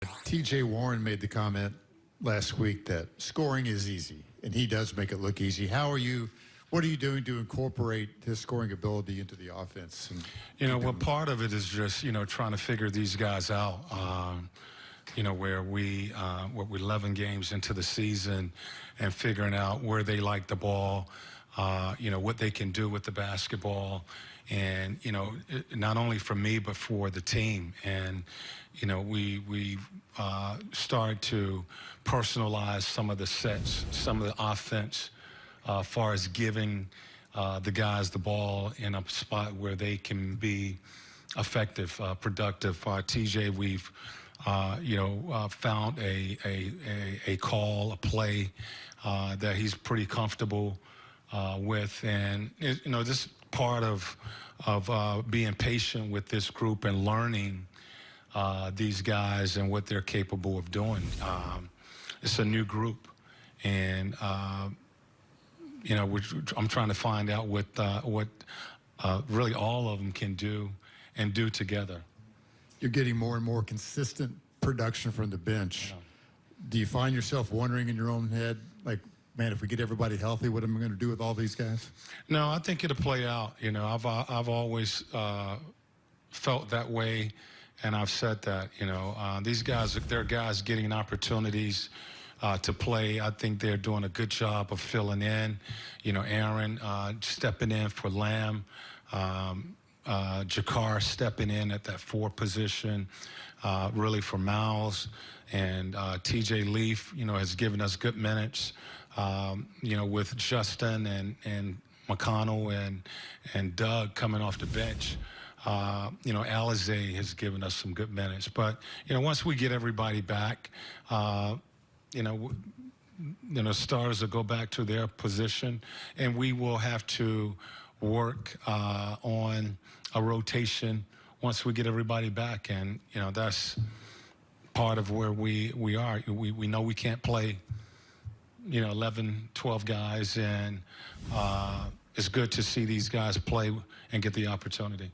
TJ Warren made the comment last week that scoring is easy, and he does make it look easy. What are you doing to incorporate his scoring ability into the offense? Well, part of it is just, trying to figure these guys out. Where we're 11 games into the season and figuring out where they like the ball, what they can do with the basketball. And, not only for me, but for the team. And, we started to personalize some of the sets, some of the offense, as far as giving the guys the ball in a spot where they can be effective, productive. TJ, we've, found a call, a play that he's pretty comfortable with. And, this part of being patient with this group and learning these guys and what they're capable of doing. It's a new group, and I'm trying to find out what really all of them can do and do together. You're getting more and more consistent production from the bench. Yeah. Do you find yourself wondering in your own head, like, man, if we get everybody healthy, what am I going to do with all these guys? No, I think it'll play out. I've always felt that way, and I've said that. These guys, they're guys getting opportunities to play. I think they're doing a good job of filling in. Aaron stepping in for Lamb. Jakar stepping in at that 4 position, really for Miles. And TJ Leaf, has given us good minutes, with Justin and McConnell and Doug coming off the bench. Alizé has given us some good minutes. But, once we get everybody back, starters will go back to their position, and we will have to work on a rotation once we get everybody back. And, that's part of where we are. We know we can't play, 11, 12 guys, and it's good to see these guys play and get the opportunity.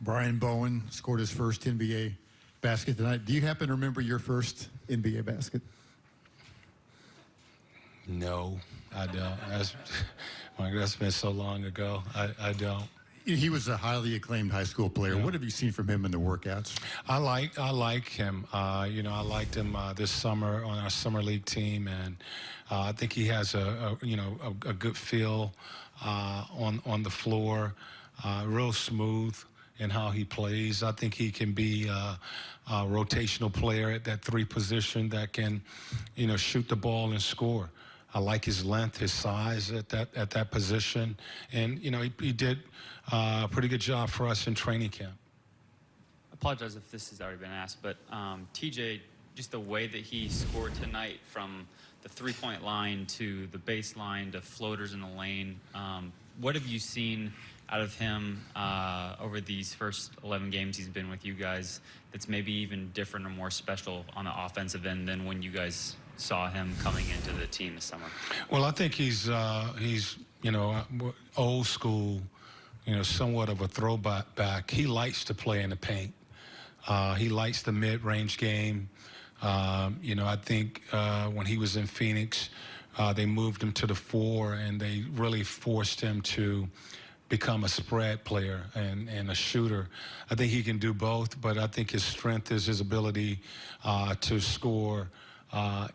Brian Bowen scored his first NBA basket tonight. Do you happen to remember your first NBA basket? No, I don't. That's been so long ago. I don't. He was a highly acclaimed high school player. Yeah. What have you seen from him in the workouts? I like him. I liked him this summer on our summer league team, and I think he has a good feel on the floor, real smooth in how he plays. I think he can be a rotational player at that 3 position that can, shoot the ball and score. I like his length, his size at that position, and he did a pretty good job for us in training camp. I apologize if this has already been asked, but TJ, just the way that he scored tonight, from the 3-point line to the baseline to floaters in the lane, what have you seen out of him over these first 11 games he's been with you guys that's maybe even different or more special on the offensive end than when you guys saw him coming into the team this summer? Well, I think he's old school, somewhat of a throwback. He likes to play in the paint. He likes the mid-range game. I think when he was in Phoenix, they moved him to the 4, and they really forced him to become a spread player and a shooter. I think he can do both, but I think his strength is his ability to score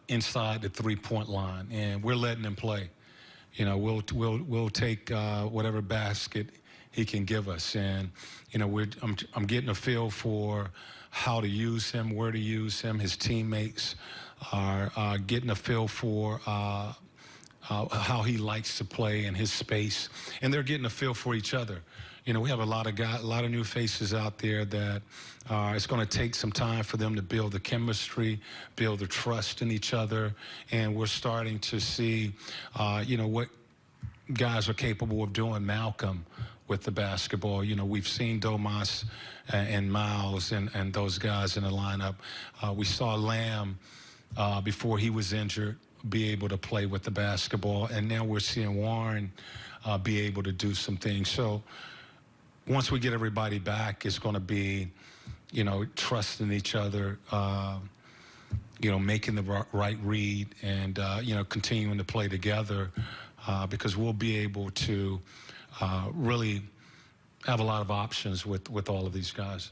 inside the 3-point line, and we're letting him play. We'll take whatever basket he can give us, and I'm getting a feel for how to use him, where to use him. His teammates are getting a feel for how he likes to play in his space, and they're getting a feel for each other. We have a lot of new faces out there that it's going to take some time for them to build the chemistry, build the trust in each other, and we're starting to see, what guys are capable of doing. Malcolm with the basketball. We've seen Domas and Miles and those guys in the lineup. We saw Lamb before he was injured be able to play with the basketball, and now we're seeing Warren be able to do some things. So once we get everybody back, it's going to be, trusting each other, making the right read and, continuing to play together because we'll be able to really have a lot of options with all of these guys.